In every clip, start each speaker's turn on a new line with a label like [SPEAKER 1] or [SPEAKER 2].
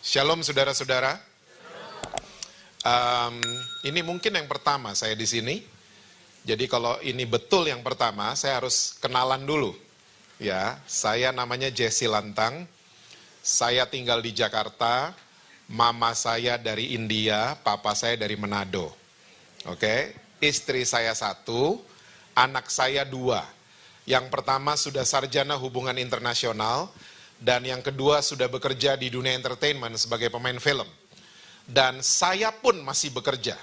[SPEAKER 1] Shalom saudara-saudara. Ini mungkin yang pertama saya di sini. Jadi kalau ini betul yang pertama, saya harus kenalan dulu. Ya, saya namanya Jesse Lantang. Saya tinggal di Jakarta. Mama saya dari India, papa saya dari Manado. Oke, istri saya 1, anak saya 2. Yang pertama sudah sarjana hubungan internasional. Dan yang kedua sudah bekerja di dunia entertainment sebagai pemain film. Dan saya pun masih bekerja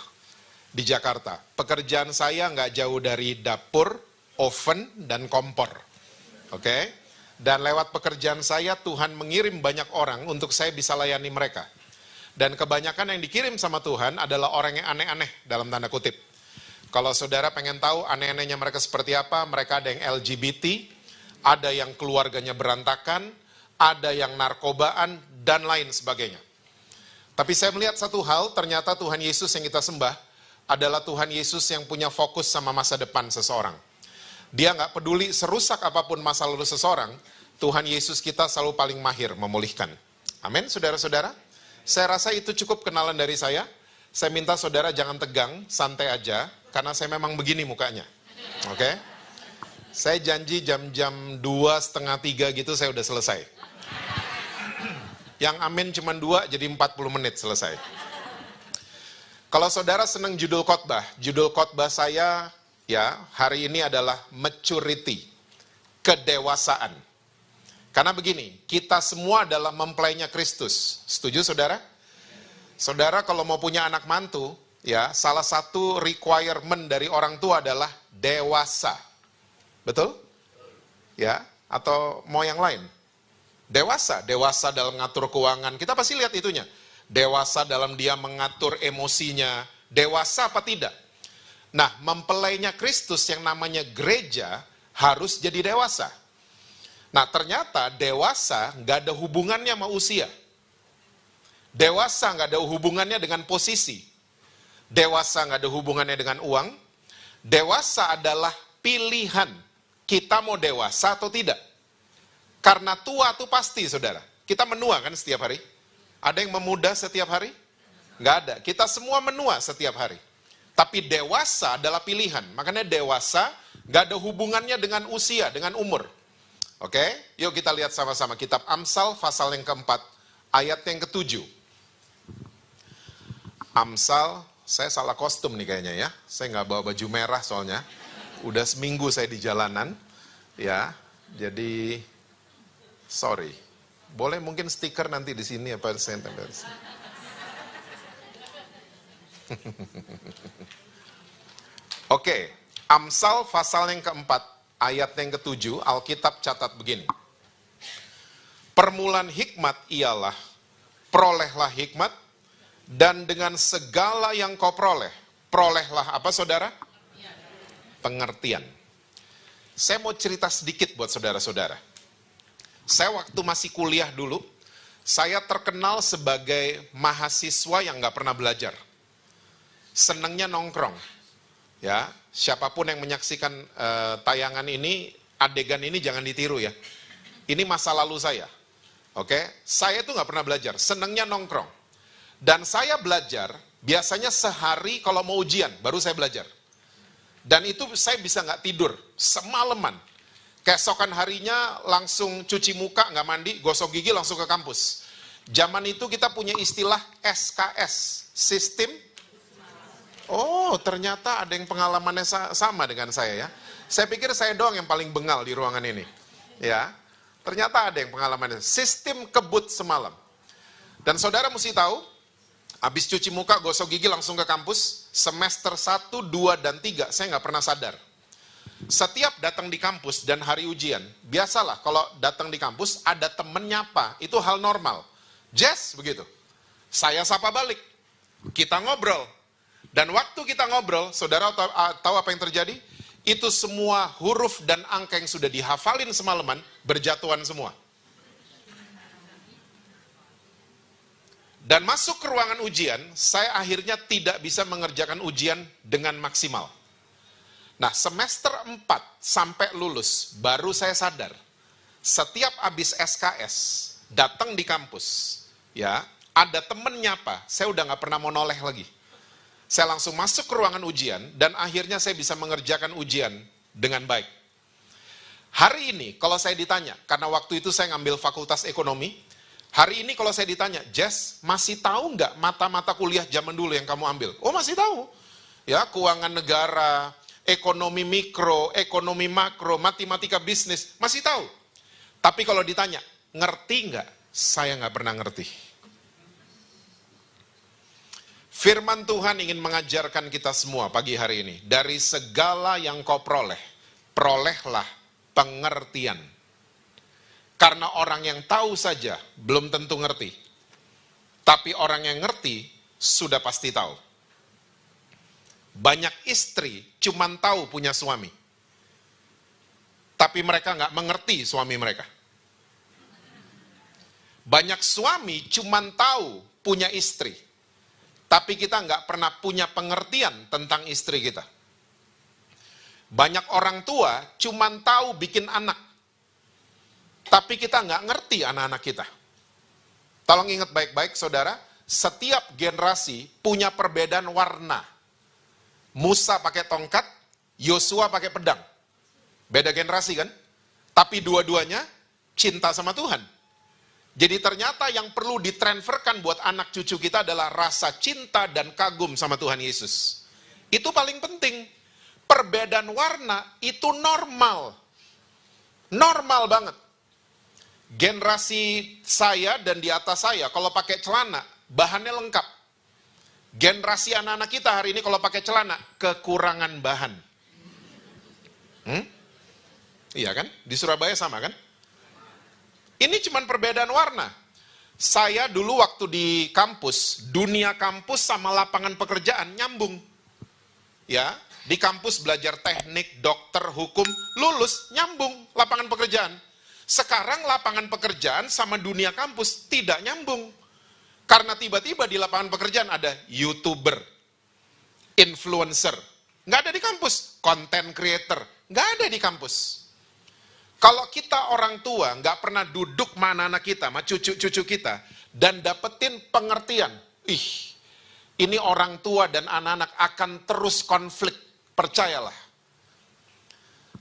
[SPEAKER 1] di Jakarta. Pekerjaan saya nggak jauh dari dapur, oven, dan kompor. Oke? Dan lewat pekerjaan saya, Tuhan mengirim banyak orang untuk saya bisa layani mereka. Dan kebanyakan yang dikirim sama Tuhan adalah orang yang aneh-aneh dalam tanda kutip. Kalau saudara pengen tahu aneh-anehnya mereka seperti apa, mereka ada yang LGBT, ada yang keluarganya berantakan, ada yang narkobaan, dan lain sebagainya. Tapi saya melihat satu hal, ternyata Tuhan Yesus yang kita sembah adalah Tuhan Yesus yang punya fokus sama masa depan seseorang. Dia nggak peduli serusak apapun masa lalu seseorang, Tuhan Yesus kita selalu paling mahir memulihkan. Amin, saudara-saudara. Saya rasa itu cukup kenalan dari saya. Saya minta saudara jangan tegang, santai aja, karena saya memang begini mukanya. Oke? Saya janji jam-jam 2:30 gitu saya udah selesai. Yang amin cuma 2, jadi 40 menit selesai. Kalau saudara senang judul khotbah saya ya hari ini adalah maturity, kedewasaan. Karena begini, kita semua adalah mempelainya Kristus. Setuju saudara? Saudara kalau mau punya anak mantu, ya salah satu requirement dari orang tua adalah dewasa. Betul? Ya, atau mau yang lain? Dewasa dalam mengatur keuangan, kita pasti lihat itunya. Dewasa dalam dia mengatur emosinya, dewasa apa tidak? Nah, mempelainya Kristus yang namanya gereja harus jadi dewasa. Nah, ternyata dewasa nggak ada hubungannya sama usia. Dewasa nggak ada hubungannya dengan posisi. Dewasa nggak ada hubungannya dengan uang. Dewasa adalah pilihan. Kita mau dewasa atau tidak? Karena tua tuh pasti, saudara. Kita menua kan setiap hari? Ada yang memuda setiap hari? Nggak ada. Kita semua menua setiap hari. Tapi dewasa adalah pilihan. Makanya dewasa nggak ada hubungannya dengan usia, dengan umur. Oke? Yuk kita lihat sama-sama. Kitab Amsal, pasal yang keempat, ayat yang ke-7. Amsal, saya salah kostum nih kayaknya ya. Saya nggak bawa baju merah soalnya. Udah seminggu saya di jalanan. Ya, jadi... sorry, boleh mungkin stiker nanti di sini apa saya tempel di sini. Oke, Amsal pasal yang keempat, ayat yang ke-7, Alkitab catat begini. Permulaan hikmat ialah, perolehlah hikmat, dan dengan segala yang kau perolehlah apa saudara? Pengertian. Saya mau cerita sedikit buat saudara-saudara. Saya waktu masih kuliah dulu, saya terkenal sebagai mahasiswa yang nggak pernah belajar. Senangnya nongkrong. Ya, siapapun yang menyaksikan tayangan ini, adegan ini jangan ditiru ya. Ini masa lalu saya. Oke, saya tuh nggak pernah belajar, senangnya nongkrong. Dan saya belajar, biasanya sehari kalau mau ujian, baru saya belajar. Dan itu saya bisa nggak tidur, semalaman. Keesokan harinya langsung cuci muka, nggak mandi, gosok gigi langsung ke kampus. Zaman itu kita punya istilah SKS, sistem. Oh, ternyata ada yang pengalamannya sama dengan saya ya. Saya pikir saya doang yang paling bengal di ruangan ini. Ya, ternyata ada yang pengalamannya. Sistem kebut semalam. Dan saudara mesti tahu, habis cuci muka, gosok gigi langsung ke kampus, semester 1, 2, dan 3, saya nggak pernah sadar. Setiap datang di kampus dan hari ujian, biasalah kalau datang di kampus ada temen nyapa, itu hal normal. Jess, begitu. Saya sapa balik. Kita ngobrol. Dan waktu kita ngobrol, saudara tahu apa yang terjadi? Itu semua huruf dan angka yang sudah dihafalin semalaman, berjatuhan semua. Dan masuk ke ruangan ujian, saya akhirnya tidak bisa mengerjakan ujian dengan maksimal. Nah, semester 4 sampai lulus, baru saya sadar. Setiap habis SKS, datang di kampus, ya, ada temen nyapa, saya udah nggak pernah mau noleh lagi. Saya langsung masuk ke ruangan ujian, dan akhirnya saya bisa mengerjakan ujian dengan baik. Hari ini, kalau saya ditanya, karena waktu itu saya ngambil fakultas ekonomi, hari ini kalau saya ditanya, Jess, masih tahu nggak mata-mata kuliah zaman dulu yang kamu ambil? Oh, masih tahu. Ya, keuangan negara, ekonomi mikro, ekonomi makro, matematika bisnis, masih tahu. Tapi kalau ditanya, ngerti nggak? Saya nggak pernah ngerti. Firman Tuhan ingin mengajarkan kita semua pagi hari ini. Dari segala yang kau peroleh, perolehlah pengertian. Karena orang yang tahu saja belum tentu ngerti. Tapi orang yang ngerti sudah pasti tahu. Banyak istri cuman tahu punya suami. Tapi mereka nggak mengerti suami mereka. Banyak suami cuman tahu punya istri. Tapi kita nggak pernah punya pengertian tentang istri kita. Banyak orang tua cuman tahu bikin anak. Tapi kita nggak ngerti anak-anak kita. Tolong ingat baik-baik saudara, setiap generasi punya perbedaan warna. Musa pakai tongkat, Yosua pakai pedang. Beda generasi kan? Tapi dua-duanya cinta sama Tuhan. Jadi ternyata yang perlu ditransferkan buat anak cucu kita adalah rasa cinta dan kagum sama Tuhan Yesus. Itu paling penting. Perbedaan warna itu normal. Normal banget. Generasi saya dan di atas saya, kalau pakai celana, bahannya lengkap. Generasi anak-anak kita hari ini kalau pakai celana, kekurangan bahan. Iya kan? Di Surabaya sama kan? Ini cuma perbedaan warna. Saya dulu waktu di kampus, dunia kampus sama lapangan pekerjaan nyambung. Ya, di kampus belajar teknik, dokter, hukum, lulus, nyambung lapangan pekerjaan. Sekarang lapangan pekerjaan sama dunia kampus tidak nyambung. Karena tiba-tiba di lapangan pekerjaan ada YouTuber, influencer. Nggak ada di kampus. Content creator, nggak ada di kampus. Kalau kita orang tua nggak pernah duduk sama anak-anak kita, sama cucu-cucu kita, dan dapetin pengertian, ini orang tua dan anak-anak akan terus konflik, percayalah.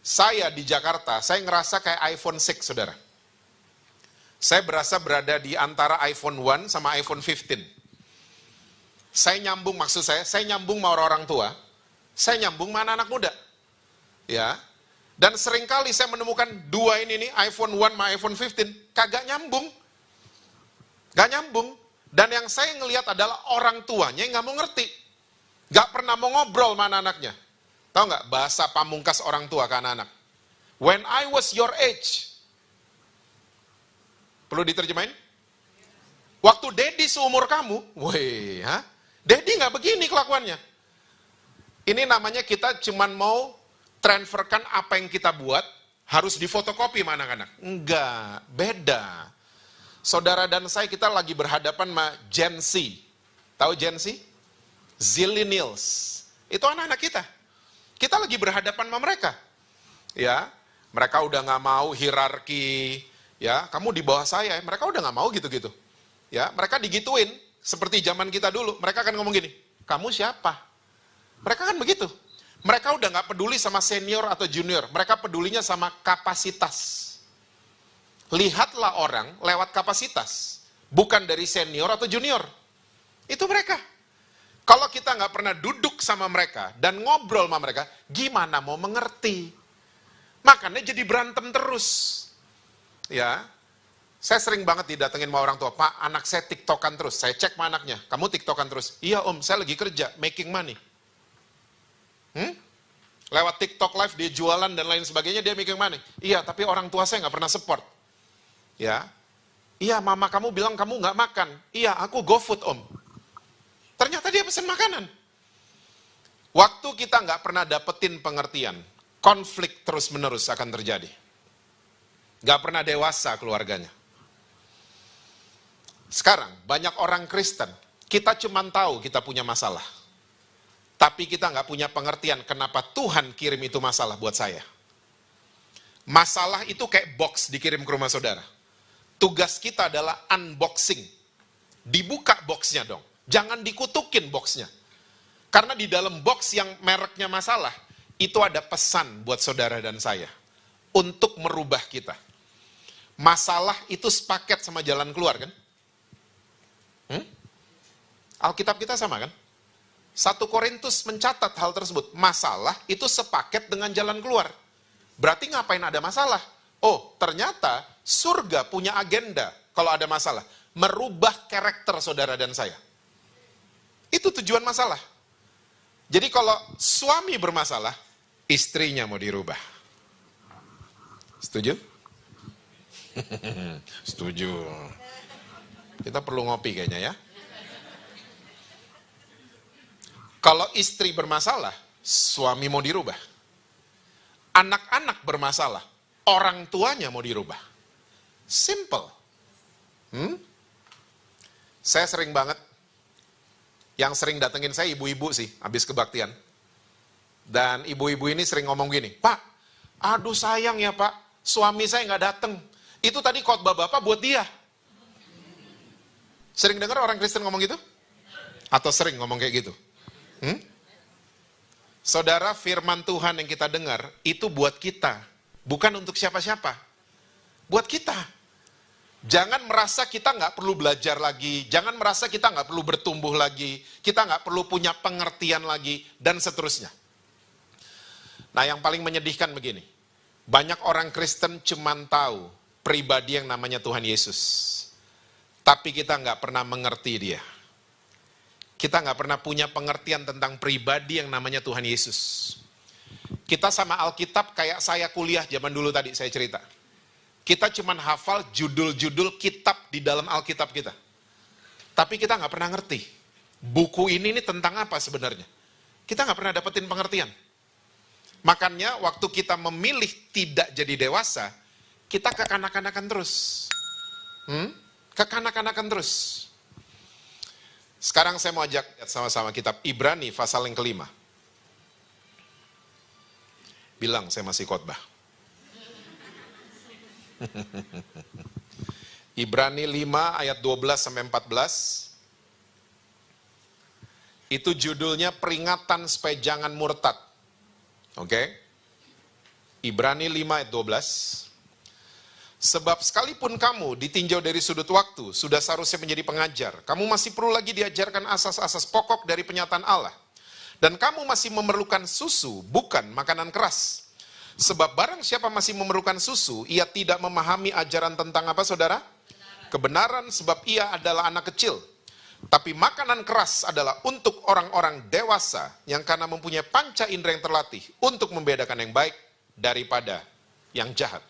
[SPEAKER 1] Saya di Jakarta, saya ngerasa kayak iPhone 6, saudara. Saya berasa berada di antara iPhone 1 sama iPhone 15. Saya nyambung, maksud saya nyambung sama orang tua, saya nyambung sama anak-anak muda. Ya. Dan seringkali saya menemukan dua ini nih, iPhone 1 sama iPhone 15, kagak nyambung. Gak nyambung. Dan yang saya ngelihat adalah orang tuanya yang gak mau ngerti. Gak pernah mau ngobrol sama anak-anaknya. Tahu gak bahasa pamungkas orang tua ke anak-anak? When I was your age. Perlu diterjemahin? Waktu Daddy seumur kamu, Daddy gak begini kelakuannya. Ini namanya kita cuman mau transferkan apa yang kita buat, harus difotokopi sama anak-anak. Enggak, beda. Saudara dan saya, kita lagi berhadapan sama Gen Z. Tahu Gen Z? Zillennials. Itu anak-anak kita. Kita lagi berhadapan sama mereka. Ya, mereka udah nggak mau hierarki. Ya, kamu di bawah saya. Mereka udah nggak mau gitu-gitu. Ya, mereka digituin seperti zaman kita dulu. Mereka akan ngomong gini, kamu siapa? Mereka kan begitu. Mereka udah nggak peduli sama senior atau junior. Mereka pedulinya sama kapasitas. Lihatlah orang lewat kapasitas. Bukan dari senior atau junior. Itu mereka. Kalau kita nggak pernah duduk sama mereka dan ngobrol sama mereka, gimana mau mengerti? Makanya jadi berantem terus. Ya, saya sering banget didatengin sama orang tua, Pak, anak saya tiktokan terus. Saya cek sama anaknya, kamu tiktokan terus? Iya om, saya lagi kerja, making money. Lewat TikTok live dia jualan dan lain sebagainya, dia making money. Iya, tapi orang tua saya nggak pernah support. Ya, iya mama kamu bilang kamu nggak makan. Iya, aku GoFood om. Ternyata dia pesan makanan. Waktu kita nggak pernah dapetin pengertian, konflik terus menerus akan terjadi. Nggak pernah dewasa keluarganya. Sekarang banyak orang Kristen, kita cuma tahu kita punya masalah. Tapi kita nggak punya pengertian kenapa Tuhan kirim itu masalah buat saya. Masalah itu kayak box dikirim ke rumah saudara. Tugas kita adalah unboxing. dibuka boxnya dong. Jangan dikutukin boxnya. Karena di dalam box yang mereknya masalah, itu ada pesan buat saudara dan saya. Untuk merubah kita. Masalah itu sepaket sama jalan keluar kan? Alkitab kita sama kan? 1 Korintus mencatat hal tersebut. Masalah itu sepaket dengan jalan keluar. Berarti ngapain ada masalah? Oh, ternyata surga punya agenda kalau ada masalah. Merubah karakter saudara dan saya. Itu tujuan masalah. Jadi kalau suami bermasalah, istrinya mau dirubah. Setuju? Setuju. Kita perlu ngopi kayaknya ya. Kalau istri bermasalah, suami mau dirubah. Anak-anak bermasalah, orang tuanya mau dirubah. Simple. Saya sering banget, yang sering datengin saya ibu-ibu sih, habis kebaktian. Dan ibu-ibu ini sering ngomong gini, Pak, aduh sayang ya Pak, suami saya nggak dateng. Itu tadi khotbah Bapak buat dia. Sering dengar orang Kristen ngomong gitu? Atau sering ngomong kayak gitu? Saudara, firman Tuhan yang kita dengar, itu buat kita. Bukan untuk siapa-siapa. Buat kita. Jangan merasa kita nggak perlu belajar lagi. Jangan merasa kita nggak perlu bertumbuh lagi. Kita nggak perlu punya pengertian lagi. Dan seterusnya. Nah, yang paling menyedihkan begini. Banyak orang Kristen cuman tahu pribadi yang namanya Tuhan Yesus. Tapi kita nggak pernah mengerti dia. Kita nggak pernah punya pengertian tentang pribadi yang namanya Tuhan Yesus. Kita sama Alkitab kayak saya kuliah zaman dulu tadi saya cerita. Kita cuman hafal judul-judul kitab di dalam Alkitab kita. Tapi kita nggak pernah ngerti. Buku ini tentang apa sebenarnya. Kita nggak pernah dapetin pengertian. Makanya waktu kita memilih tidak jadi dewasa, kita kekanak-kanakan terus. Kekanak-kanakan terus. Sekarang saya mau ajak lihat sama-sama kitab Ibrani pasal yang ke-5. Bilang saya masih khotbah. Ibrani 5 ayat 12 sampai 14. Itu judulnya peringatan supaya jangan murtad. Oke? Ibrani 5 ayat 12. Sebab sekalipun kamu ditinjau dari sudut waktu, sudah seharusnya menjadi pengajar. Kamu masih perlu lagi diajarkan asas-asas pokok dari penyataan Allah. Dan kamu masih memerlukan susu, bukan makanan keras. Sebab barang siapa masih memerlukan susu, ia tidak memahami ajaran tentang apa saudara? Kebenaran, sebab ia adalah anak kecil. Tapi makanan keras adalah untuk orang-orang dewasa, yang karena mempunyai panca indera yang terlatih, untuk membedakan yang baik daripada yang jahat.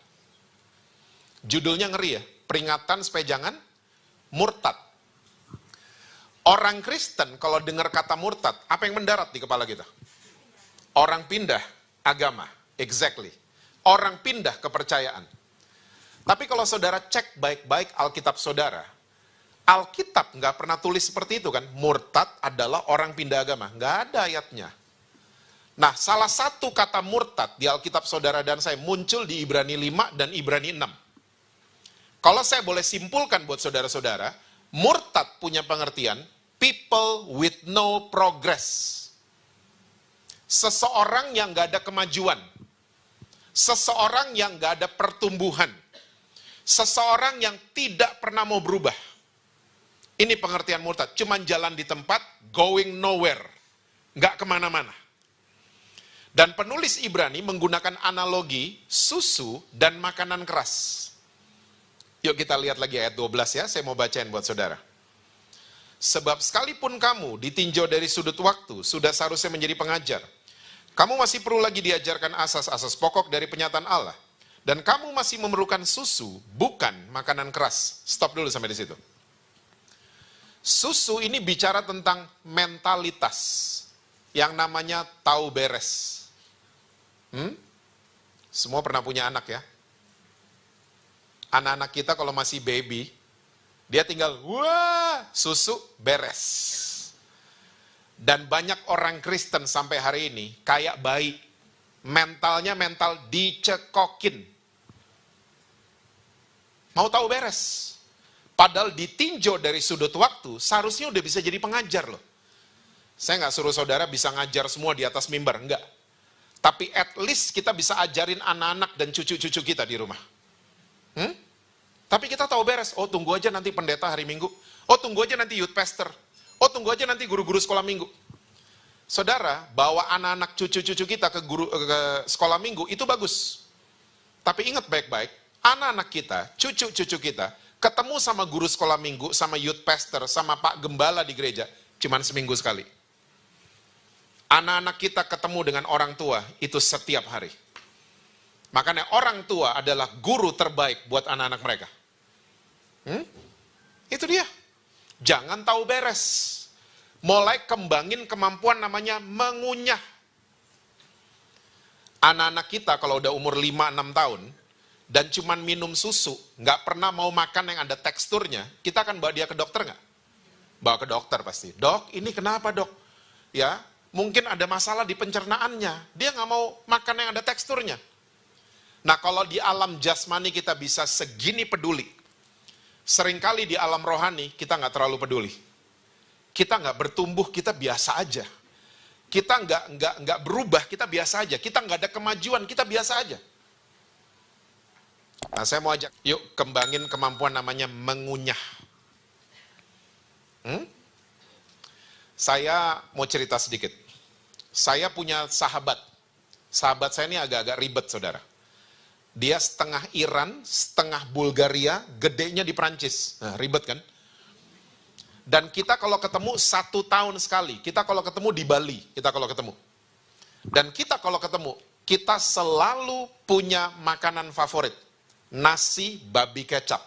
[SPEAKER 1] Judulnya ngeri ya, peringatan supaya jangan murtad. Orang Kristen kalau dengar kata murtad, apa yang mendarat di kepala kita? Orang pindah agama, exactly. Orang pindah kepercayaan. Tapi kalau saudara cek baik-baik Alkitab saudara, Alkitab nggak pernah tulis seperti itu kan, murtad adalah orang pindah agama, nggak ada ayatnya. Nah, salah satu kata murtad di Alkitab saudara dan saya muncul di Ibrani 5 dan Ibrani 6. Kalau saya boleh simpulkan buat saudara-saudara, murtad punya pengertian, people with no progress. Seseorang yang gak ada kemajuan. Seseorang yang gak ada pertumbuhan. Seseorang yang tidak pernah mau berubah. Ini pengertian murtad, cuman jalan di tempat, going nowhere. Gak kemana-mana. Dan penulis Ibrani menggunakan analogi susu dan makanan keras. Yuk kita lihat lagi ayat 12 ya, saya mau bacain buat saudara. Sebab sekalipun kamu ditinjau dari sudut waktu, sudah seharusnya menjadi pengajar. Kamu masih perlu lagi diajarkan asas-asas pokok dari penyataan Allah. Dan kamu masih memerlukan susu, bukan makanan keras. Stop dulu sampai di situ. Susu ini bicara tentang mentalitas. Yang namanya tahu beres. Semua pernah punya anak ya? Anak-anak kita kalau masih baby, dia tinggal, wah, susu beres. Dan banyak orang Kristen sampai hari ini, kayak bayi, mentalnya mental dicekokin. Mau tahu beres. Padahal ditinjau dari sudut waktu, seharusnya udah bisa jadi pengajar loh. Saya nggak suruh saudara bisa ngajar semua di atas mimbar, enggak. Tapi at least kita bisa ajarin anak-anak dan cucu-cucu kita di rumah. Tapi kita tahu beres, oh tunggu aja nanti pendeta hari Minggu. Oh tunggu aja nanti youth pastor. Oh tunggu aja nanti guru-guru sekolah Minggu. Saudara, bawa anak-anak cucu-cucu kita ke sekolah Minggu, itu bagus. Tapi ingat baik-baik, anak-anak kita, cucu-cucu kita, ketemu sama guru sekolah Minggu, sama youth pastor, sama Pak Gembala di gereja, cuman seminggu sekali. Anak-anak kita ketemu dengan orang tua, itu setiap hari. Makanya orang tua adalah guru terbaik buat anak-anak mereka. Itu dia. Jangan tahu beres. Mulai kembangin kemampuan namanya mengunyah. Anak-anak kita kalau udah umur 5-6 tahun, dan cuman minum susu, nggak pernah mau makan yang ada teksturnya, kita akan bawa dia ke dokter nggak? Bawa ke dokter pasti. Dok, ini kenapa dok? Ya, mungkin ada masalah di pencernaannya. Dia nggak mau makan yang ada teksturnya. Nah, kalau di alam jasmani kita bisa segini peduli, seringkali di alam rohani kita nggak terlalu peduli. Kita nggak bertumbuh, kita biasa aja. Kita nggak berubah, kita biasa aja. Kita nggak ada kemajuan, kita biasa aja. Nah, saya mau ajak, yuk kembangin kemampuan namanya mengunyah. Saya mau cerita sedikit. Saya punya sahabat. Sahabat saya ini agak-agak ribet, saudara. Dia setengah Iran, setengah Bulgaria, gedenya di Prancis. Nah, ribet kan? Dan kita kalau ketemu 1 tahun sekali. Kita kalau ketemu di Bali, kita kalau ketemu. Dan kita kalau ketemu, kita selalu punya makanan favorit. Nasi babi kecap.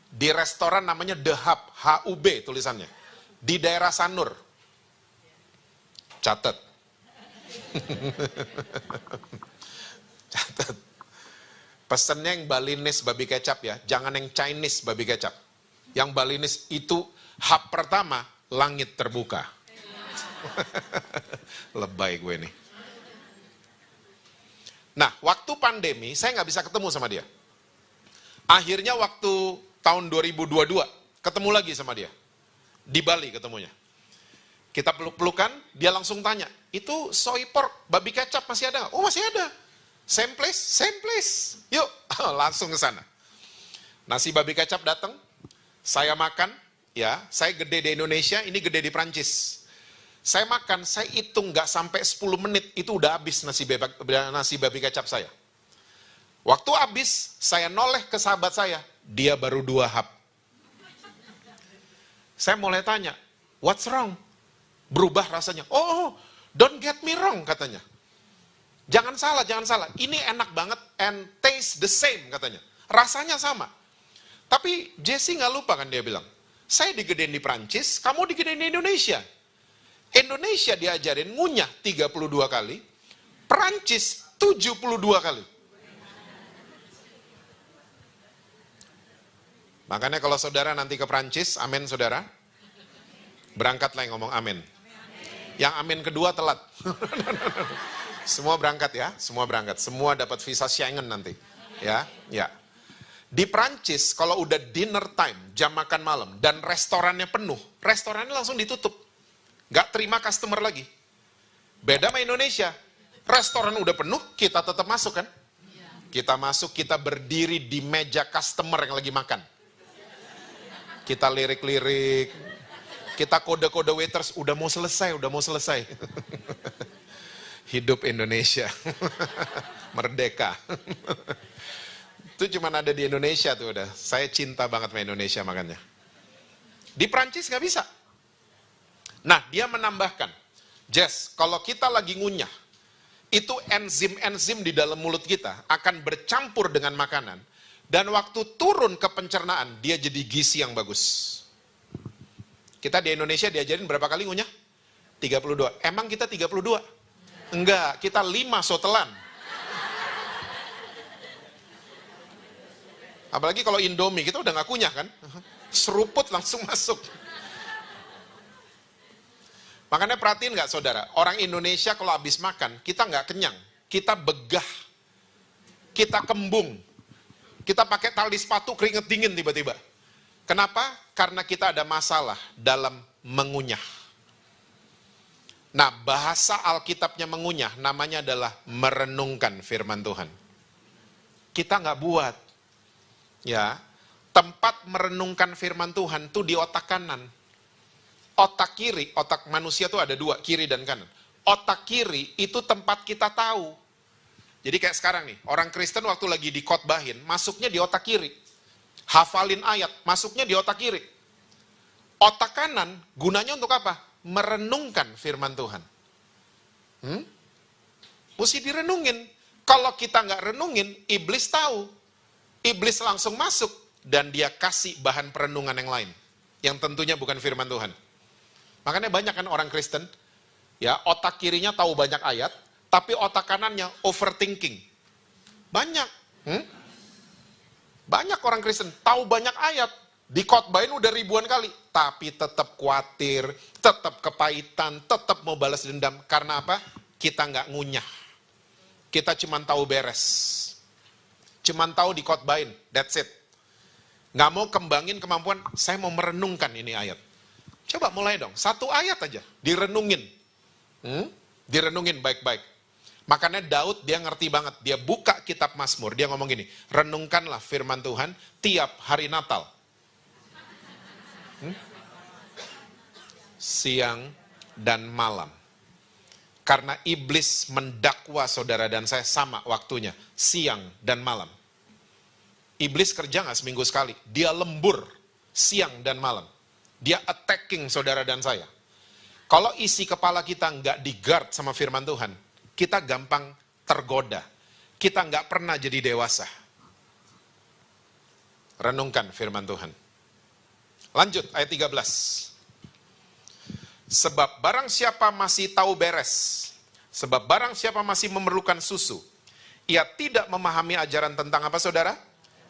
[SPEAKER 1] Di restoran namanya The Hub, HUB tulisannya. Di daerah Sanur. Catat. Catat. Pesennya yang Balinese babi kecap ya, jangan yang Chinese babi kecap. Yang Balinese itu hub pertama, langit terbuka. Lebay gue nih. Nah, waktu pandemi, saya nggak bisa ketemu sama dia. Akhirnya waktu tahun 2022, ketemu lagi sama dia. Di Bali ketemunya. Kita peluk-pelukan, dia langsung tanya, itu soy pork, babi kecap masih ada nggak? Oh masih ada. Same place, same place. Yuk, langsung ke sana. Nasi babi kecap datang, saya makan, ya, saya gede di Indonesia, ini gede di Prancis. Saya makan, saya hitung nggak sampai 10 menit, itu udah habis nasi babi kecap saya. Waktu habis, saya noleh ke sahabat saya, dia baru 2 hap. Saya mulai tanya, what's wrong? Berubah rasanya. Oh, don't get me wrong, katanya. Jangan salah. Ini enak banget and taste the same, katanya. Rasanya sama. Tapi Jesse nggak lupa kan dia bilang, saya digedein di Prancis, kamu digedein di Indonesia. Indonesia diajarin ngunyah 32 kali, Prancis 72 kali. Makanya kalau saudara nanti ke Prancis, amin saudara, berangkatlah yang ngomong amin. Yang amin kedua telat. Semua berangkat ya, semua berangkat. Semua dapat visa Schengen nanti. Ya. Di Prancis, kalau udah dinner time, jam makan malam, dan restorannya penuh, restorannya langsung ditutup. Gak terima customer lagi. Beda sama Indonesia. Restoran udah penuh, kita tetap masuk kan? Kita masuk, kita berdiri di meja customer yang lagi makan. Kita lirik-lirik, kita kode-kode waiters, udah mau selesai. Hidup Indonesia. Merdeka. Itu cuma ada di Indonesia tuh udah. Saya cinta banget sama Indonesia makanya. Di Prancis nggak bisa. Nah, dia menambahkan, Jess, kalau kita lagi ngunyah, itu enzim-enzim di dalam mulut kita akan bercampur dengan makanan. Dan waktu turun ke pencernaan, dia jadi gizi yang bagus. Kita di Indonesia diajarin berapa kali ngunyah? 32. Emang kita 32? Enggak, kita 5 sotelan. Apalagi kalau Indomie, kita udah gak kunyah kan? Seruput langsung masuk. Makanya perhatiin gak saudara, orang Indonesia kalau habis makan, kita gak kenyang. Kita begah. Kita kembung. Kita pakai tali sepatu keringet dingin tiba-tiba. Kenapa? Karena kita ada masalah dalam mengunyah. Nah, bahasa Alkitabnya mengunyah, namanya adalah merenungkan firman Tuhan. Kita nggak buat. Ya, tempat merenungkan firman Tuhan itu di otak kanan. Otak kiri, otak manusia tuh ada dua, kiri dan kanan. Otak kiri itu tempat kita tahu. Jadi kayak sekarang nih, orang Kristen waktu lagi dikhotbahin, masuknya di otak kiri. Hafalin ayat, masuknya di otak kiri. Otak kanan, gunanya untuk apa? Merenungkan firman Tuhan. Mesti direnungin. Kalau kita nggak renungin, iblis tahu. Iblis langsung masuk, dan dia kasih bahan perenungan yang lain. Yang tentunya bukan firman Tuhan. Makanya banyak kan orang Kristen, ya otak kirinya tahu banyak ayat, tapi otak kanannya overthinking. Banyak. Banyak orang Kristen tahu banyak ayat, dikhotbahin udah ribuan kali, tapi tetap khawatir, tetap kepahitan, tetap mau balas dendam. Karena apa? Kita nggak ngunyah. Kita cuma tahu beres. Cuma tahu dikhotbahin, that's it. Nggak mau kembangin kemampuan, saya mau merenungkan ini ayat. Coba mulai dong, satu ayat aja, direnungin. Direnungin baik-baik. Makanya Daud dia ngerti banget, dia buka kitab Mazmur, dia ngomong gini, renungkanlah firman Tuhan tiap hari Natal. Siang dan malam. Karena iblis mendakwa saudara dan saya sama waktunya, siang dan malam. Iblis kerja nggak seminggu sekali, dia lembur siang dan malam. Dia attacking saudara dan saya. Kalau isi kepala kita nggak di-guard sama firman Tuhan, kita gampang tergoda. Kita nggak pernah jadi dewasa. Renungkan firman Tuhan. Lanjut, ayat 13. Sebab barang siapa masih tahu beres, sebab barang siapa masih memerlukan susu, ia tidak memahami ajaran tentang apa saudara?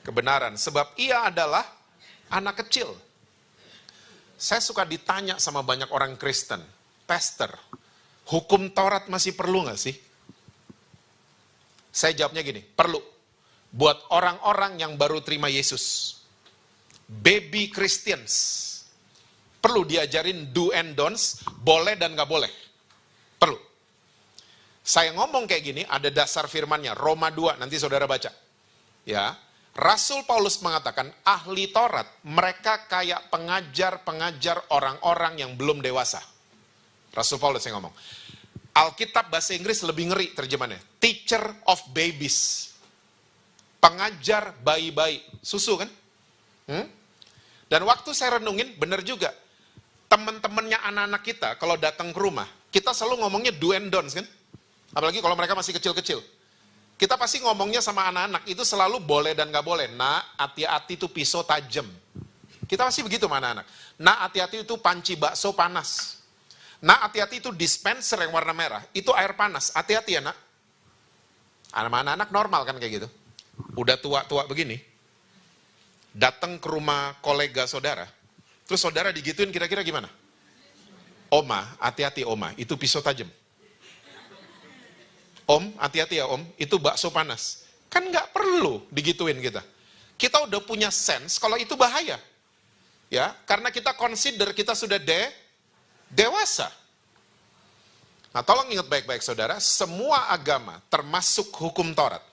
[SPEAKER 1] Kebenaran. Sebab ia adalah anak kecil. Saya suka ditanya sama banyak orang Kristen, pastor, hukum Taurat masih perlu nggak sih? Saya jawabnya gini, perlu. Buat orang-orang yang baru terima Yesus. Baby Christians. Perlu diajarin do and don'ts, boleh dan nggak boleh. Perlu. Saya ngomong kayak gini, ada dasar firmannya, Roma 2, nanti saudara baca. Ya, Rasul Paulus mengatakan, ahli Taurat, mereka kayak pengajar-pengajar orang-orang yang belum dewasa. Rasul Paulus yang ngomong. Alkitab bahasa Inggris lebih ngeri terjemahannya. Teacher of babies. Pengajar bayi-bayi. Susu kan? Dan waktu saya renungin, benar juga. Teman-temannya anak-anak kita, kalau datang ke rumah, kita selalu ngomongnya do and don'ts kan? Apalagi kalau mereka masih kecil-kecil. Kita pasti ngomongnya sama anak-anak, itu selalu boleh dan gak boleh. Nah, hati-hati itu pisau tajam. Kita pasti begitu sama anak-anak. Nah, hati-hati itu panci bakso panas. Nah, hati-hati itu dispenser yang warna merah. Itu air panas. Hati-hati ya, nak. Anak-anak normal kan kayak gitu. Udah tua-tua begini. Datang ke rumah kolega saudara. Terus saudara digituin kira-kira gimana? Oma, hati-hati oma. Itu pisau tajam. Om, hati-hati ya om. Itu bakso panas. Kan nggak perlu digituin kita. Kita udah punya sense kalau itu bahaya. Ya, karena kita consider kita sudah dewasa. Nah, tolong ingat baik-baik saudara, semua agama termasuk hukum Taurat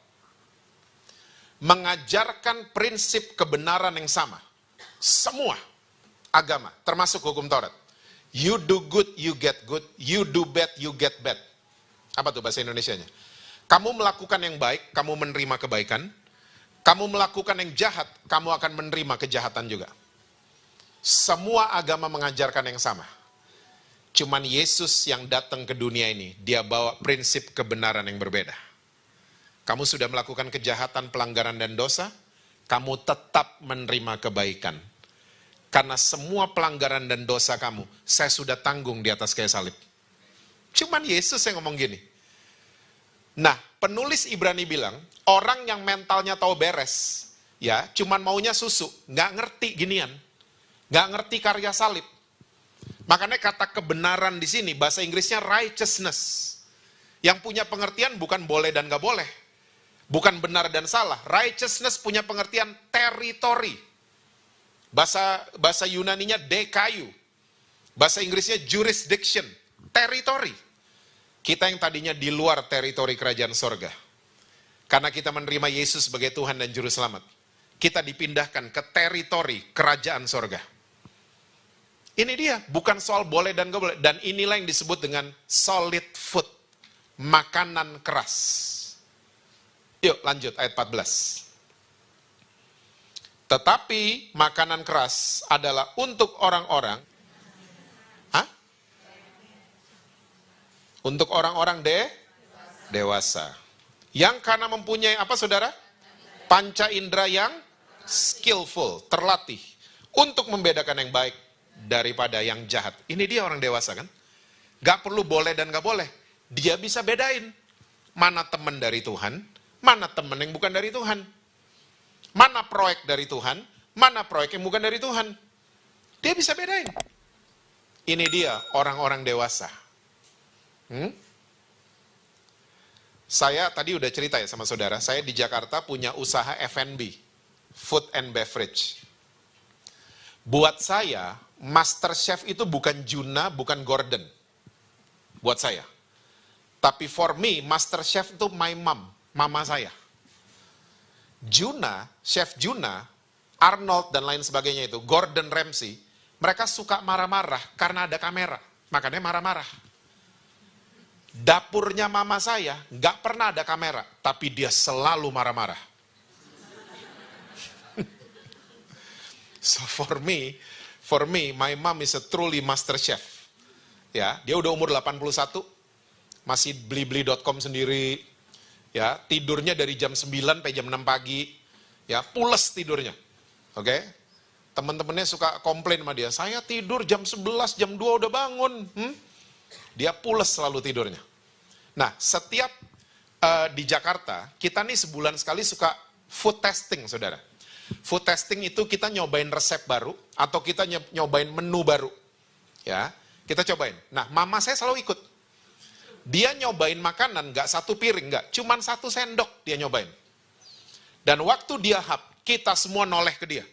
[SPEAKER 1] mengajarkan prinsip kebenaran yang sama. Semua agama termasuk hukum Taurat. You do good, you get good. You do bad, you get bad. Apa tuh bahasa Indonesianya? Kamu melakukan yang baik, kamu menerima kebaikan. Kamu melakukan yang jahat, kamu akan menerima kejahatan juga. Semua agama mengajarkan yang sama. Cuman Yesus yang datang ke dunia ini, dia bawa prinsip kebenaran yang berbeda. Kamu sudah melakukan kejahatan, pelanggaran, dan dosa, kamu tetap menerima kebaikan. Karena semua pelanggaran dan dosa kamu, saya sudah tanggung di atas kayu salib. Cuman Yesus yang ngomong gini. Nah, penulis Ibrani bilang, orang yang mentalnya tahu beres, ya, cuman maunya susu, nggak ngerti ginian, nggak ngerti karya salib. Makanya kata kebenaran di sini, bahasa Inggrisnya righteousness. Yang punya pengertian bukan boleh dan nggak boleh. Bukan benar dan salah. Righteousness punya pengertian teritori. Bahasa Yunaninya dekayu. Bahasa Inggrisnya jurisdiction, teritori. Kita yang tadinya di luar teritori kerajaan sorga. Karena kita menerima Yesus sebagai Tuhan dan Juru Selamat. Kita dipindahkan ke teritori kerajaan sorga. Ini dia, bukan soal boleh dan gak boleh. Dan inilah yang disebut dengan solid food, makanan keras. Yuk lanjut ayat 14. Tetapi makanan keras adalah untuk orang-orang, untuk orang-orang dewasa. Yang karena mempunyai apa saudara? Panca indera yang skillful, terlatih. Untuk membedakan yang baik daripada yang jahat. Ini dia orang dewasa kan? Gak perlu boleh dan gak boleh. Dia bisa bedain. Mana teman dari Tuhan, mana teman yang bukan dari Tuhan. Mana proyek dari Tuhan, mana proyek yang bukan dari Tuhan. Dia bisa bedain. Ini dia orang-orang dewasa. Saya tadi udah cerita ya sama saudara, saya di Jakarta punya usaha F&B, food and beverage. Buat saya, master chef itu bukan Juna, bukan Gordon. Buat saya. Tapi for me, master chef itu my mom, mama saya. Juna, Chef Juna, Arnold dan lain sebagainya itu, Gordon Ramsay, mereka suka marah-marah karena ada kamera, makanya marah-marah. Dapurnya mama saya nggak pernah ada kamera, tapi dia selalu marah-marah. So for me, my mom is a truly master chef. Ya, dia udah umur 81, masih beli-beli.com sendiri. Ya, tidurnya dari jam 9 sampai jam 6 pagi. Ya, pules tidurnya. Oke? Teman-temannya suka komplain sama dia, "Saya tidur jam 11, jam 2 udah bangun." Dia pules selalu tidurnya. Nah, setiap di Jakarta, kita nih sebulan sekali suka food testing, saudara. Food testing itu kita nyobain resep baru, atau kita nyobain menu baru. Ya, kita cobain. Nah, mama saya selalu ikut. Dia nyobain makanan, nggak satu piring, nggak. Cuman 1 sendok dia nyobain. Dan waktu dia kita semua noleh ke dia.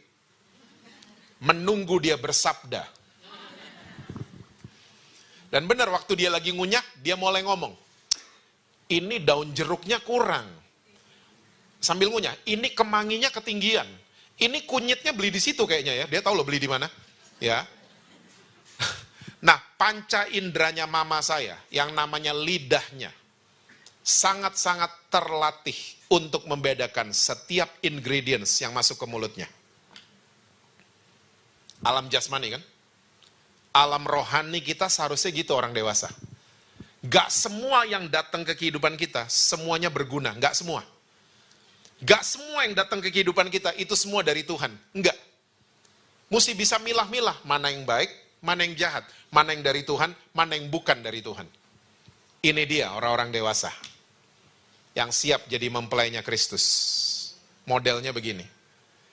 [SPEAKER 1] Menunggu dia bersabda. Dan benar, waktu dia lagi ngunyah, dia mulai ngomong, "Ini daun jeruknya kurang." Sambil ngunyah, "Ini kemanginya ketinggian. Ini kunyitnya beli di situ kayaknya ya." Dia tahu loh beli di mana. Ya. Nah, panca inderanya mama saya, yang namanya lidahnya, sangat-sangat terlatih untuk membedakan setiap ingredients yang masuk ke mulutnya. Alam jasmani kan? Alam rohani kita seharusnya gitu orang dewasa. Gak semua yang datang ke kehidupan kita, semuanya berguna. Gak semua. Gak semua yang datang ke kehidupan kita, itu semua dari Tuhan. Enggak. Mesti bisa milah-milah, mana yang baik, mana yang jahat, mana yang dari Tuhan, mana yang bukan dari Tuhan. Ini dia orang-orang dewasa yang siap jadi mempelainya Kristus. Modelnya begini.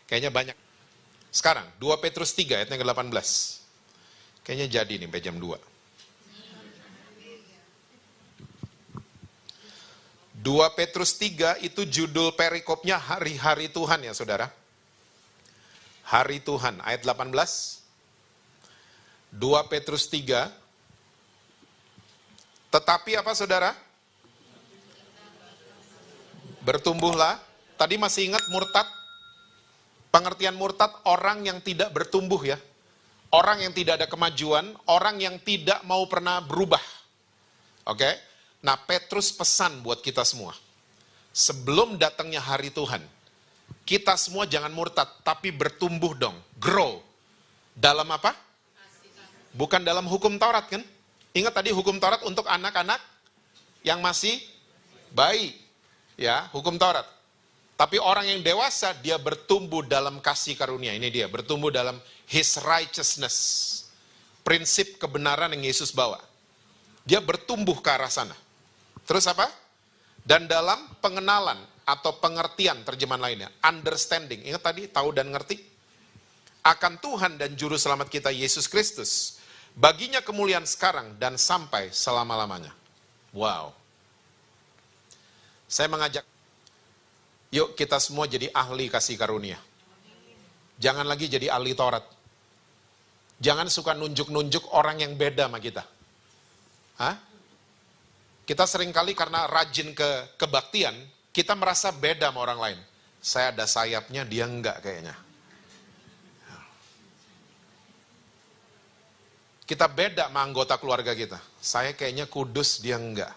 [SPEAKER 1] Kayaknya banyak. Sekarang, 2 Petrus 3 ayatnya ke-18. Kayaknya jadi nih sampai jam 2. 2 Petrus 3 itu judul perikopnya hari-hari Tuhan ya saudara. Hari Tuhan, ayat 18. 2 Petrus 3, tetapi apa saudara? Bertumbuhlah. Tadi masih ingat murtad? Pengertian murtad, orang yang tidak bertumbuh ya. Orang yang tidak ada kemajuan, orang yang tidak mau pernah berubah. Oke? Nah, Petrus pesan buat kita semua. Sebelum datangnya hari Tuhan, kita semua jangan murtad, tapi bertumbuh dong. Grow. Dalam apa? Bukan dalam hukum Taurat kan? Ingat tadi hukum Taurat untuk anak-anak yang masih bayi. Ya, hukum Taurat. Tapi orang yang dewasa, dia bertumbuh dalam kasih karunia. Ini dia, bertumbuh dalam His righteousness. Prinsip kebenaran yang Yesus bawa. Dia bertumbuh ke arah sana. Terus apa? Dan dalam pengenalan atau pengertian terjemahan lainnya. Understanding. Ingat tadi, tahu dan ngerti. Akan Tuhan dan Juru Selamat kita Yesus Kristus. Baginya kemuliaan sekarang dan sampai selama-lamanya. Wow. Saya mengajak, yuk kita semua jadi ahli kasih karunia. Jangan lagi jadi ahli Taurat. Jangan suka nunjuk-nunjuk orang yang beda sama kita. Hah? Kita seringkali karena rajin ke kebaktian, kita merasa beda sama orang lain. Saya ada sayapnya, dia enggak kayaknya. Kita beda sama anggota keluarga kita. Saya kayaknya kudus, dia enggak.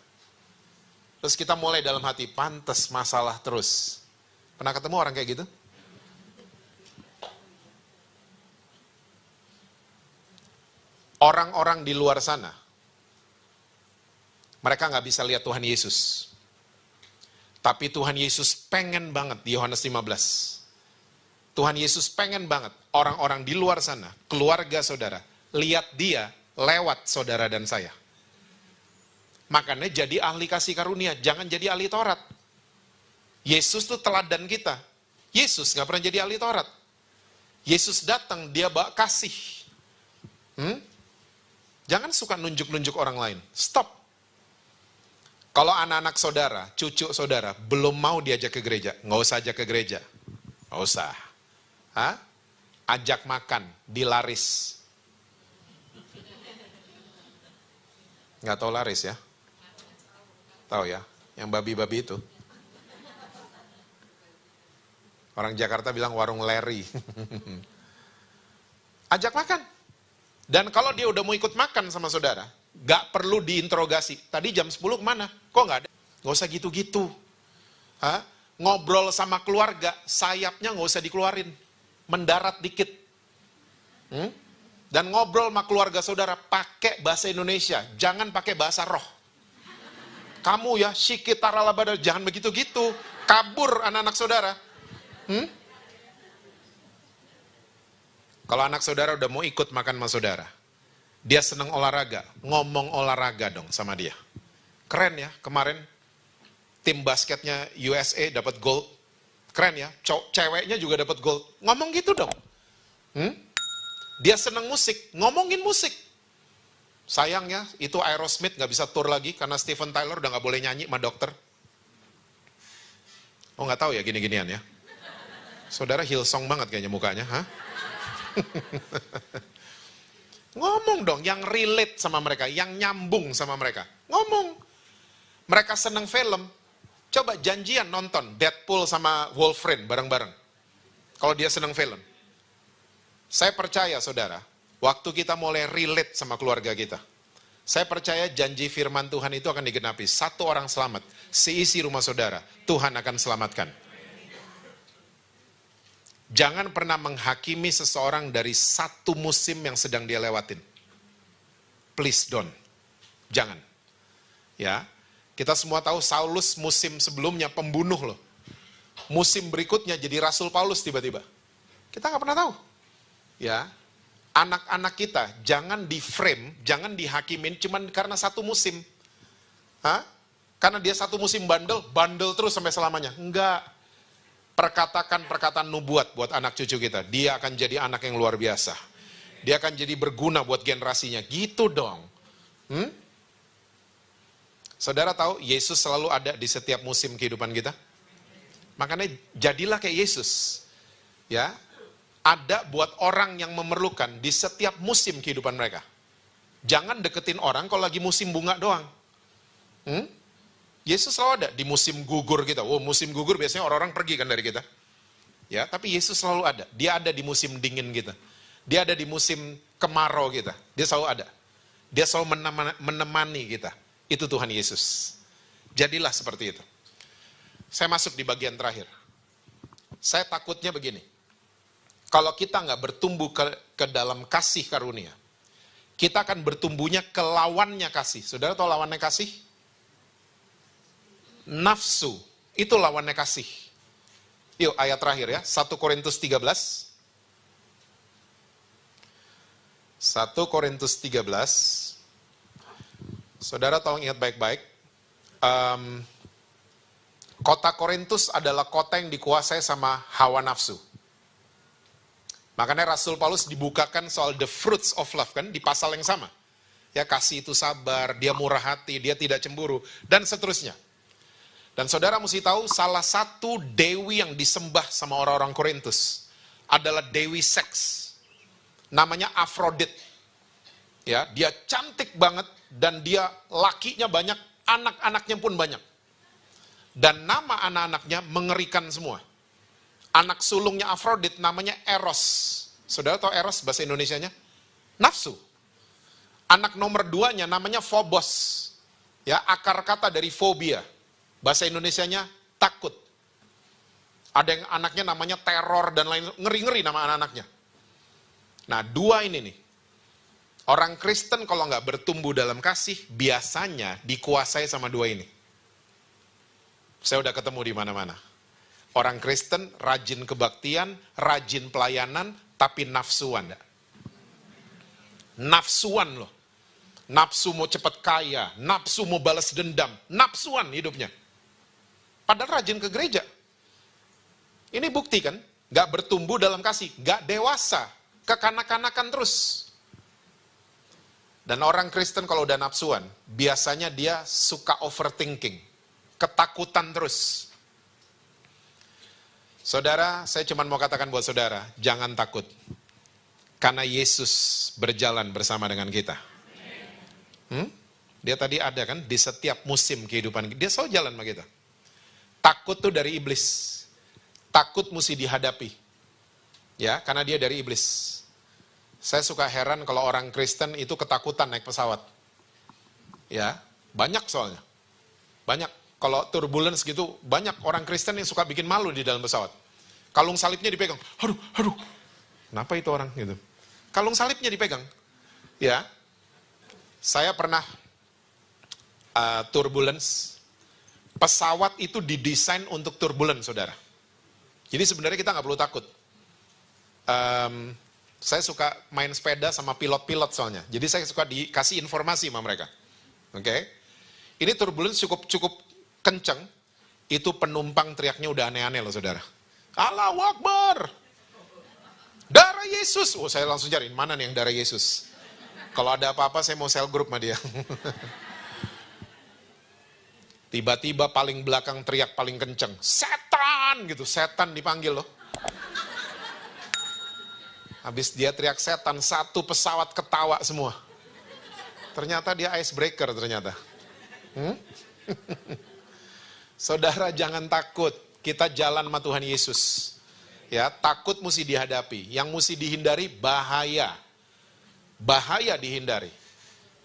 [SPEAKER 1] Terus kita mulai dalam hati, pantes masalah terus. Pernah ketemu orang kayak gitu? Orang-orang di luar sana, mereka nggak bisa lihat Tuhan Yesus. Tapi Tuhan Yesus pengen banget di Yohanes 15. Tuhan Yesus pengen banget orang-orang di luar sana, keluarga saudara, lihat dia lewat saudara dan saya. Makanya jadi ahli kasih karunia, jangan jadi ahli Taurat. Yesus tuh teladan kita. Yesus nggak pernah jadi ahli Taurat. Yesus datang, dia bawa kasih. Jangan suka nunjuk-nunjuk orang lain. Stop. Kalau anak-anak saudara, cucu saudara, belum mau diajak ke gereja, nggak usah ajak ke gereja. Nggak usah. Hah? Ajak makan, di Laris. Nggak tahu Laris ya? Tahu ya? Yang babi-babi itu. Orang Jakarta bilang warung Leri. Ajak makan. Dan kalau dia udah mau ikut makan sama saudara, gak perlu diinterogasi. Tadi jam 10 kemana? Kok gak ada? Gak usah gitu-gitu. Ngobrol sama keluarga, sayapnya gak usah dikeluarin. Mendarat dikit. Dan ngobrol sama keluarga saudara, pakai bahasa Indonesia. Jangan pakai bahasa roh. Kamu ya, syikitaralabada, jangan begitu-gitu. Kabur anak-anak saudara. Kalau anak saudara udah mau ikut makan sama saudara, dia senang olahraga, ngomong olahraga dong sama dia. Keren ya, kemarin tim basketnya USA dapat gold. Keren ya, ceweknya juga dapat gold. Ngomong gitu dong. Dia senang musik, ngomongin musik. Sayangnya, itu Aerosmith gak bisa tour lagi, karena Steven Tyler udah gak boleh nyanyi sama dokter. Oh gak tahu ya gini-ginian ya. Saudara Hillsong banget kayaknya mukanya, hah? Ngomong dong, yang relate sama mereka, yang nyambung sama mereka. Ngomong. Mereka seneng film, coba janjian nonton Deadpool sama Wolverine bareng-bareng. Kalau dia seneng film. Saya percaya saudara, waktu kita mulai relate sama keluarga kita, saya percaya janji firman Tuhan itu akan digenapi. Satu orang selamat, seisi rumah saudara, Tuhan akan selamatkan. Jangan pernah menghakimi seseorang dari satu musim yang sedang dia lewatin. Please don't. Jangan. Ya, kita semua tahu Saulus musim sebelumnya pembunuh loh. Musim berikutnya jadi Rasul Paulus tiba-tiba. Kita nggak pernah tahu. Ya, anak-anak kita jangan di frame, jangan dihakimin cuman karena satu musim. Karena dia satu musim bandel terus sampai selamanya. Enggak. Perkatakan nubuat buat anak cucu kita. Dia akan jadi anak yang luar biasa. Dia akan jadi berguna buat generasinya. Gitu dong. Saudara tahu, Yesus selalu ada di setiap musim kehidupan kita. Makanya jadilah kayak Yesus. Ya, ada buat orang yang memerlukan di setiap musim kehidupan mereka. Jangan deketin orang kalau lagi musim bunga doang. Yesus selalu ada di musim gugur kita. Oh, musim gugur biasanya orang-orang pergi kan dari kita. Ya, tapi Yesus selalu ada. Dia ada di musim dingin kita. Dia ada di musim kemarau kita. Dia selalu ada. Dia selalu menemani kita. Itu Tuhan Yesus. Jadilah seperti itu. Saya masuk di bagian terakhir. Saya takutnya begini. Kalau kita nggak bertumbuh ke dalam kasih karunia, kita akan bertumbuhnya ke lawannya kasih. Saudara tahu lawannya kasih? Nafsu, itu lawannya kasih. Yuk ayat terakhir ya, 1 Korintus 13. 1 Korintus 13. Saudara tolong ingat baik-baik. Kota Korintus adalah kota yang dikuasai sama hawa nafsu. Makanya Rasul Paulus dibukakan soal the fruits of love kan, di pasal yang sama. Ya, kasih itu sabar, dia murah hati, dia tidak cemburu, dan seterusnya. Dan saudara mesti tahu, salah satu dewi yang disembah sama orang-orang Korintus, adalah dewi seks. Namanya Aphrodite. Ya, dia cantik banget dan dia lakinya banyak, anak-anaknya pun banyak. Dan nama anak-anaknya mengerikan semua. Anak sulungnya Aphrodite namanya Eros. Saudara tahu Eros bahasa Indonesianya? Nafsu. Anak nomor 2-nya namanya Phobos. Ya, akar kata dari fobia. Bahasa Indonesianya takut. Ada yang anaknya namanya teror dan lain, ngeri-ngeri nama anak-anaknya. Nah, 2 ini nih. Orang Kristen kalau nggak bertumbuh dalam kasih, biasanya dikuasai sama 2 ini. Saya udah ketemu di mana-mana. Orang Kristen rajin kebaktian, rajin pelayanan, tapi nafsuan. Nafsuan loh. Nafsu mau cepat kaya, nafsu mau balas dendam, nafsuan hidupnya. Padahal rajin ke gereja. Ini bukti kan, gak bertumbuh dalam kasih, gak dewasa, kekanak-kanakan terus. Dan orang Kristen kalau udah nafsuan, biasanya dia suka overthinking, ketakutan terus. Saudara, saya cuma mau katakan buat saudara, jangan takut. Karena Yesus berjalan bersama dengan kita. Dia tadi ada kan, di setiap musim kehidupan, dia selalu jalan sama kita. Takut tuh dari iblis. Takut mesti dihadapi. Ya, karena dia dari iblis. Saya suka heran kalau orang Kristen itu ketakutan naik pesawat. Ya, banyak soalnya. Banyak. Kalau turbulence gitu, banyak orang Kristen yang suka bikin malu di dalam pesawat. Kalung salibnya dipegang. Aduh. Kenapa itu orang gitu? Kalung salibnya dipegang. Ya. Saya pernah turbulence. Pesawat itu didesain untuk turbulence, saudara. Jadi sebenarnya kita nggak perlu takut. Saya suka main sepeda sama pilot-pilot soalnya. Jadi saya suka dikasih informasi sama mereka. Oke? Ini turbulence cukup kenceng, itu penumpang teriaknya udah aneh-aneh loh saudara. Allahu Akbar. Darah Yesus. Oh, saya langsung cari, mana nih yang darah Yesus? Kalau ada apa-apa saya mau sel grup sama dia. Tiba-tiba paling belakang teriak paling kenceng. Setan gitu, setan dipanggil loh. Habis dia teriak setan, satu pesawat ketawa semua. Ternyata dia icebreaker ternyata. Saudara jangan takut, kita jalan sama Tuhan Yesus. Ya, takut mesti dihadapi, yang mesti dihindari bahaya. Bahaya dihindari.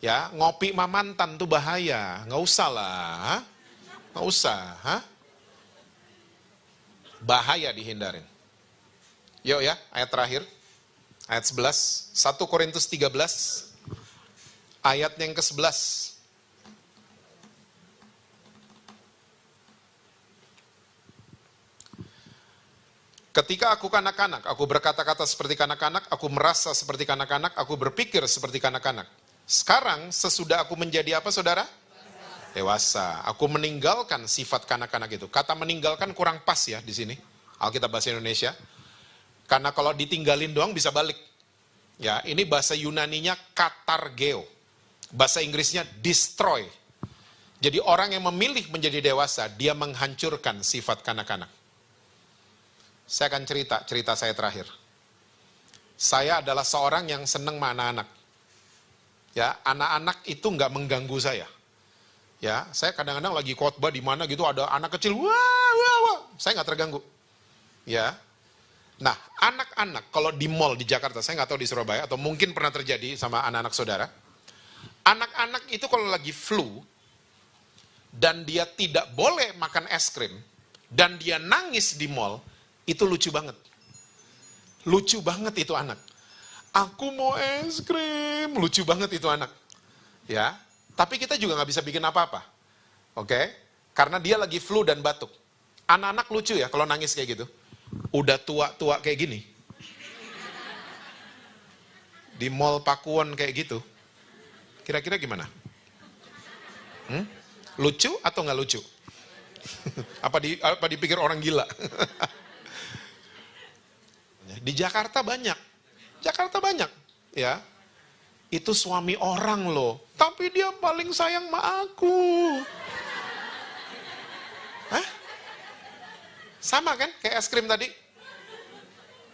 [SPEAKER 1] Ya, ngopi sama mantan tuh bahaya, nggak usah lah. Nggak usah, bahaya dihindarin. Yuk ya, ayat terakhir. Ayat 11, 1 Korintus 13, ayat yang ke-11. Ketika aku kanak-kanak, aku berkata-kata seperti kanak-kanak, aku merasa seperti kanak-kanak, aku berpikir seperti kanak-kanak. Sekarang sesudah aku menjadi apa saudara? Dewasa. Aku meninggalkan sifat kanak-kanak itu. Kata meninggalkan kurang pas ya di sini. Alkitab bahasa Indonesia. Karena kalau ditinggalin doang bisa balik. Ya, ini bahasa Yunaninya katargeo. Bahasa Inggrisnya destroy. Jadi orang yang memilih menjadi dewasa, dia menghancurkan sifat kanak-kanak. Saya akan cerita saya terakhir. Saya adalah seorang yang senang sama anak-anak. Ya, anak-anak itu nggak mengganggu saya. Ya, saya kadang-kadang lagi khotbah di mana gitu ada anak kecil, wah, saya nggak terganggu. Ya, nah anak-anak kalau di mall di Jakarta, saya nggak tahu di Surabaya atau mungkin pernah terjadi sama anak-anak saudara. Anak-anak itu kalau lagi flu dan dia tidak boleh makan es krim dan dia nangis di mall, itu lucu banget. Lucu banget itu anak. Aku mau es krim, lucu banget itu anak. Ya. Tapi kita juga nggak bisa bikin apa-apa. Oke? Karena dia lagi flu dan batuk. Anak-anak lucu ya kalau nangis kayak gitu. Udah tua-tua kayak gini. Di mall Pakuwon kayak gitu. Kira-kira gimana? Lucu atau nggak lucu? Apa dipikir orang gila? Di Jakarta banyak. Ya. Itu suami orang loh, tapi dia paling sayang sama aku. Hah? Sama kan, kayak es krim tadi?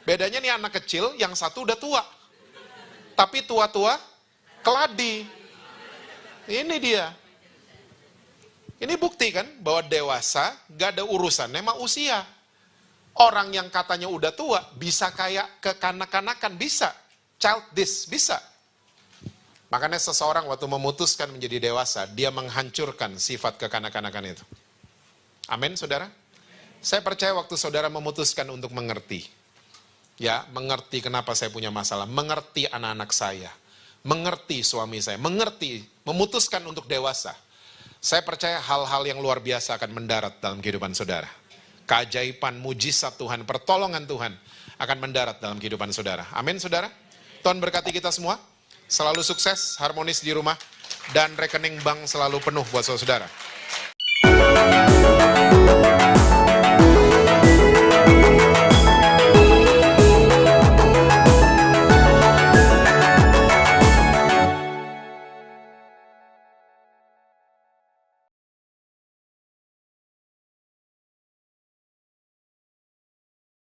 [SPEAKER 1] Bedanya nih anak kecil, yang satu udah tua. Tapi tua-tua, keladi. Ini dia. Ini bukti kan, bahwa dewasa gak ada urusannya sama usia. Orang yang katanya udah tua, bisa kayak kekanak-kanakan, bisa. Childish, bisa. Makanya seseorang waktu memutuskan menjadi dewasa, dia menghancurkan sifat kekanak-kanakan itu. Amin, saudara? Saya percaya waktu saudara memutuskan untuk mengerti. Ya, mengerti kenapa saya punya masalah, mengerti anak-anak saya, mengerti suami saya, mengerti, memutuskan untuk dewasa. Saya percaya hal-hal yang luar biasa akan mendarat dalam kehidupan saudara. Keajaiban, mujizat Tuhan, pertolongan Tuhan akan mendarat dalam kehidupan saudara. Amin, saudara? Tuhan berkati kita semua, selalu sukses, harmonis di rumah, dan rekening bank selalu penuh buat saudara.